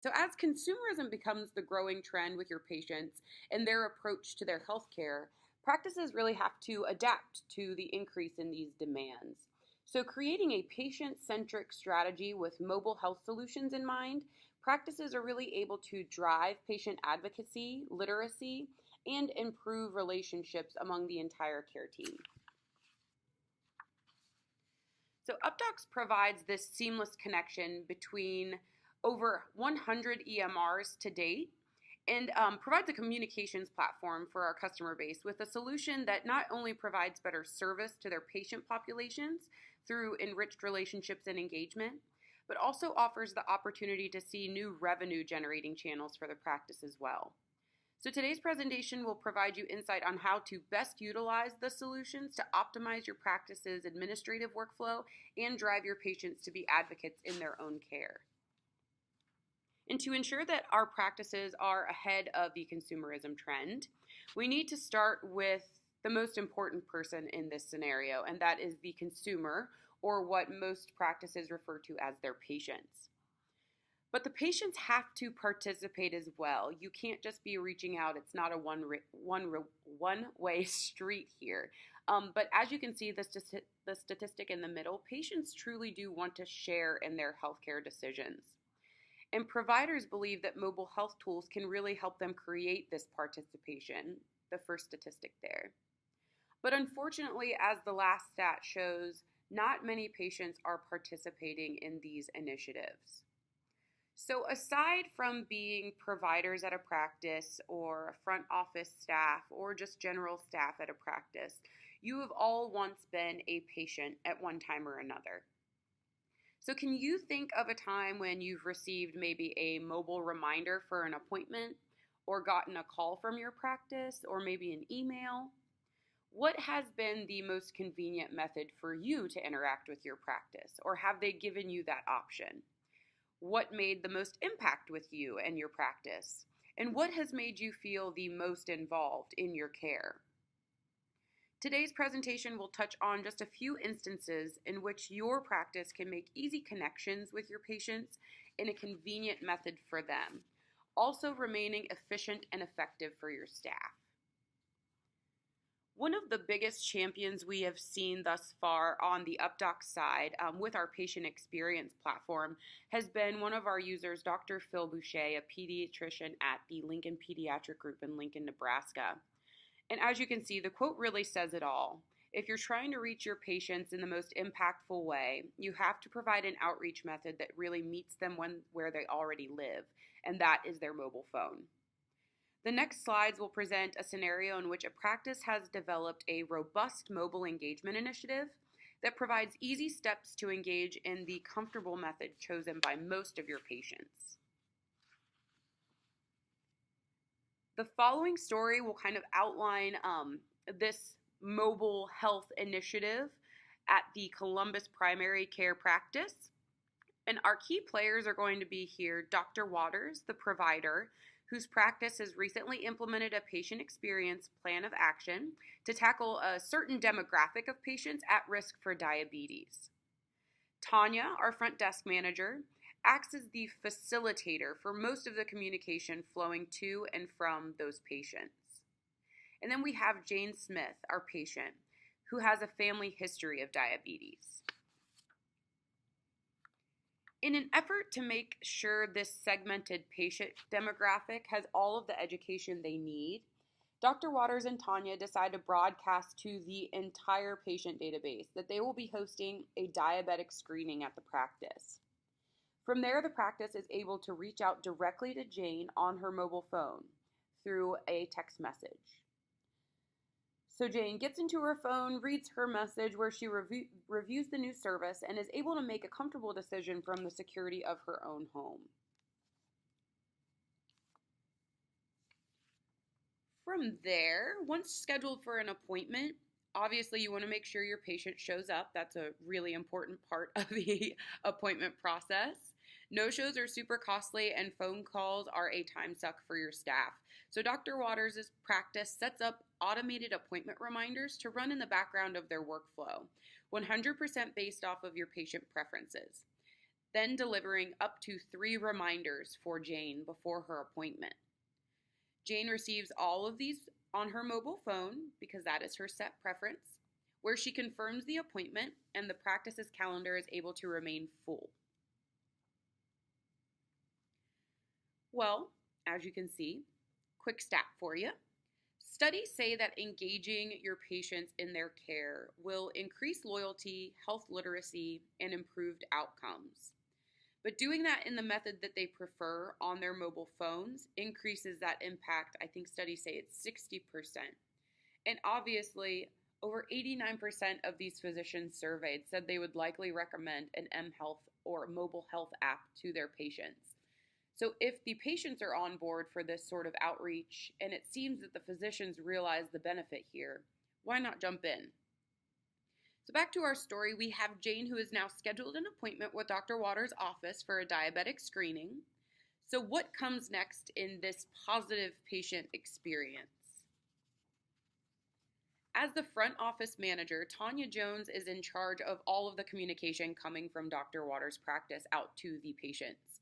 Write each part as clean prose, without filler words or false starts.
So as consumerism becomes the growing trend with your patients and their approach to their healthcare, practices really have to adapt to the increase in these demands. So creating a patient-centric strategy with mobile health solutions in mind, practices are really able to drive patient advocacy, literacy, and improve relationships among the entire care team. So Updox provides this seamless connection between over 100 EMRs to date and provides a communications platform for our customer base with a solution that not only provides better service to their patient populations through enriched relationships and engagement, but also offers the opportunity to see new revenue generating channels for the practice as well. So today's presentation will provide you insight on how to best utilize the solutions to optimize your practice's administrative workflow and drive your patients to be advocates in their own care. And to ensure that our practices are ahead of the consumerism trend, we need to start with the most important person in this scenario, and that is the consumer, or what most practices refer to as their patients. But the patients have to participate as well. You can't just be reaching out. It's not a one-way street here. But as you can see, the statistic in the middle, patients truly do want to share in their healthcare decisions. And providers believe that mobile health tools can really help them create this participation, the first statistic there. But unfortunately, as the last stat shows, not many patients are participating in these initiatives. So aside from being providers at a practice or front office staff or just general staff at a practice, you have all once been a patient at one time or another. So can you think of a time when you've received maybe a mobile reminder for an appointment or gotten a call from your practice or maybe an email? What has been the most convenient method for you to interact with your practice, or have they given you that option? What made the most impact with you and your practice? And what has made you feel the most involved in your care? Today's presentation will touch on just a few instances in which your practice can make easy connections with your patients in a convenient method for them, also remaining efficient and effective for your staff. One of the biggest champions we have seen thus far on the Updox side with our patient experience platform has been one of our users, Dr. Phil Boucher, a pediatrician at the Lincoln Pediatric Group in Lincoln, Nebraska. And as you can see, the quote really says it all. If you're trying to reach your patients in the most impactful way, you have to provide an outreach method that really meets them where they already live, and that is their mobile phone. The next slides will present a scenario in which a practice has developed a robust mobile engagement initiative that provides easy steps to engage in the comfortable method chosen by most of your patients. The following story will kind of outline this mobile health initiative at the Columbus Primary Care Practice. And our key players are going to be here Dr. Waters, the provider, whose practice has recently implemented a patient experience plan of action to tackle a certain demographic of patients at risk for diabetes. Tanya, our front desk manager, acts as the facilitator for most of the communication flowing to and from those patients. And then we have Jane Smith, our patient, who has a family history of diabetes. In an effort to make sure this segmented patient demographic has all of the education they need, Dr. Waters and Tanya decide to broadcast to the entire patient database that they will be hosting a diabetic screening at the practice. From there, the practice is able to reach out directly to Jane on her mobile phone through a text message. So Jane gets into her phone, reads her message where she reviews the new service, and is able to make a comfortable decision from the security of her own home. From there, once scheduled for an appointment, obviously you want to make sure your patient shows up. That's a really important part of the appointment process. No-shows are super costly, and phone calls are a time suck for your staff. So Dr. Waters' practice sets up automated appointment reminders to run in the background of their workflow, 100% based off of your patient preferences. then delivering up to 3 reminders for Jane before her appointment. Jane receives all of these on her mobile phone because that is her set preference, where she confirms the appointment and the practice's calendar is able to remain full. Well, as you can see, quick stat for you. Studies say that engaging your patients in their care will increase loyalty, health literacy, and improved outcomes. But doing that in the method that they prefer on their mobile phones increases that impact. I think studies say it's 60%. And obviously, over 89% of these physicians surveyed said they would likely recommend an mHealth or mobile health app to their patients. So if the patients are on board for this sort of outreach, and it seems that the physicians realize the benefit here, why not jump in? So back to our story, we have Jane, who is now scheduled an appointment with Dr. Waters' office for a diabetic screening. So what comes next in this positive patient experience? As the front office manager, Tanya Jones is in charge of all of the communication coming from Dr. Waters' practice out to the patients.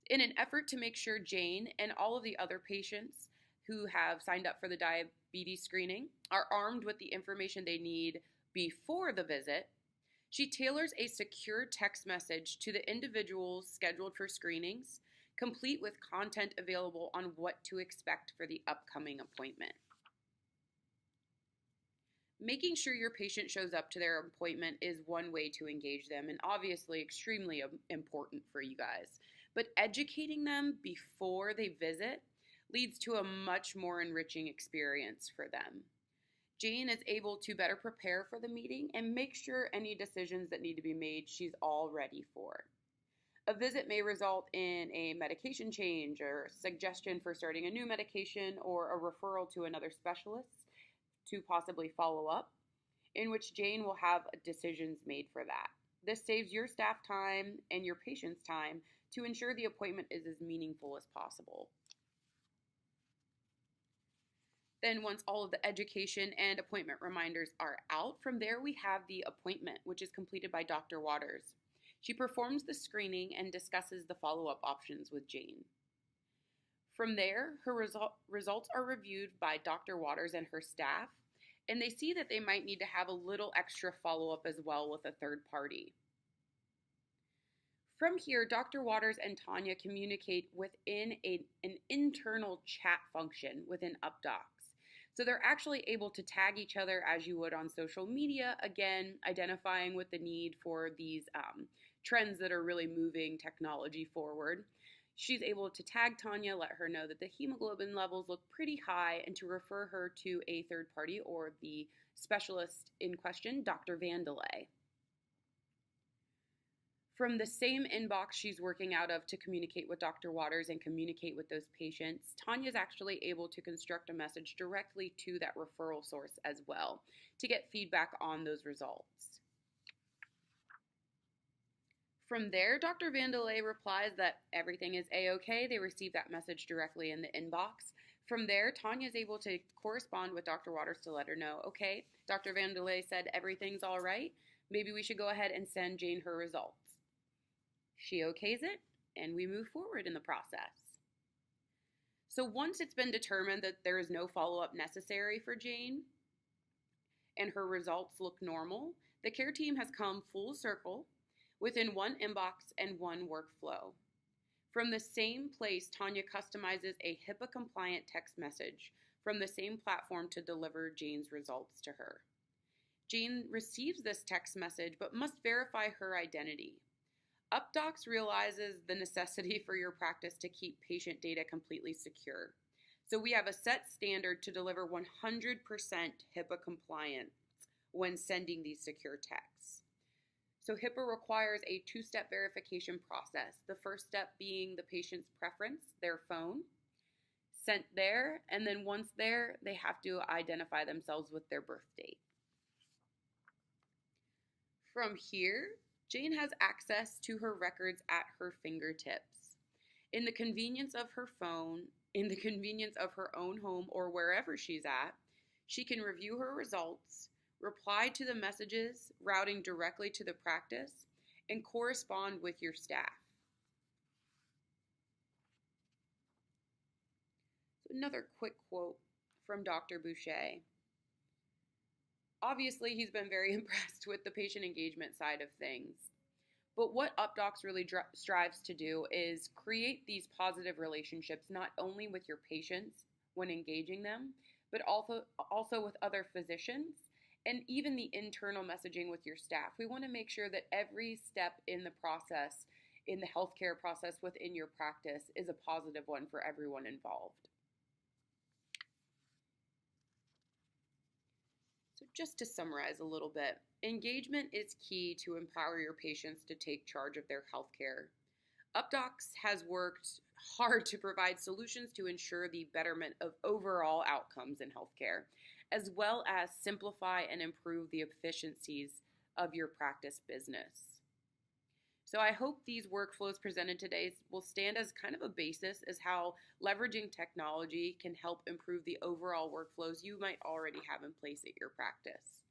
In an effort to make sure Jane and all of the other patients who have signed up for the diabetes screening are armed with the information they need before the visit, she tailors a secure text message to the individuals scheduled for screenings, complete with content available on what to expect for the upcoming appointment. Making sure your patient shows up to their appointment is one way to engage them, and obviously extremely important for you guys. But educating them before they visit leads to a much more enriching experience for them. Jane is able to better prepare for the meeting and make sure any decisions that need to be made she's all ready for. A visit may result in a medication change or suggestion for starting a new medication or a referral to another specialist to possibly follow up, in which Jane will have decisions made for that. This saves your staff time and your patient's time to ensure the appointment is as meaningful as possible. Then once all of the education and appointment reminders are out, from there we have the appointment, which is completed by Dr. Waters. She performs the screening and discusses the follow-up options with Jane. From there, her results are reviewed by Dr. Waters and her staff, and they see that they might need to have a little extra follow-up as well with a third party. From here, Dr. Waters and Tanya communicate within an internal chat function within Updox. So they're actually able to tag each other as you would on social media, again, identifying with the need for these trends that are really moving technology forward. She's able to tag Tanya, let her know that the hemoglobin levels look pretty high, and to refer her to a third party or the specialist in question, Dr. Vandelay. From the same inbox she's working out of to communicate with Dr. Waters and communicate with those patients, Tanya's actually able to construct a message directly to that referral source as well to get feedback on those results. From there, Dr. Vandelay replies that everything is A-OK. They receive that message directly in the inbox. From there, Tanya is able to correspond with Dr. Waters to let her know, okay, Dr. Vandelay said everything's all right. Maybe we should go ahead and send Jane her results. She okays it, and we move forward in the process. So once it's been determined that there is no follow-up necessary for Jane and her results look normal, the care team has come full circle within one inbox and one workflow. From the same place, Tanya customizes a HIPAA-compliant text message from the same platform to deliver Jane's results to her. Jane receives this text message but must verify her identity. Updox realizes the necessity for your practice to keep patient data completely secure. So we have a set standard to deliver 100% HIPAA compliance when sending these secure texts. So HIPAA requires a two-step verification process. The first step being the patient's preference, their phone, sent there, and then once there, they have to identify themselves with their birth date. From here, Jane has access to her records at her fingertips. In the convenience of her phone, in the convenience of her own home, or wherever she's at, she can review her results, reply to the messages routing directly to the practice, and correspond with your staff. another quick quote from Dr. Boucher. Obviously, he's been very impressed with the patient engagement side of things. But what Updox really strives to do is create these positive relationships not only with your patients when engaging them, but also with other physicians and even the internal messaging with your staff. We want to make sure that every step in the process, in the healthcare process within your practice, is a positive one for everyone involved. So just to summarize a little bit, engagement is key to empower your patients to take charge of their healthcare. Updox has worked hard to provide solutions to ensure the betterment of overall outcomes in healthcare, as well as simplify and improve the efficiencies of your practice business. So I hope these workflows presented today will stand as kind of a basis as how leveraging technology can help improve the overall workflows you might already have in place at your practice.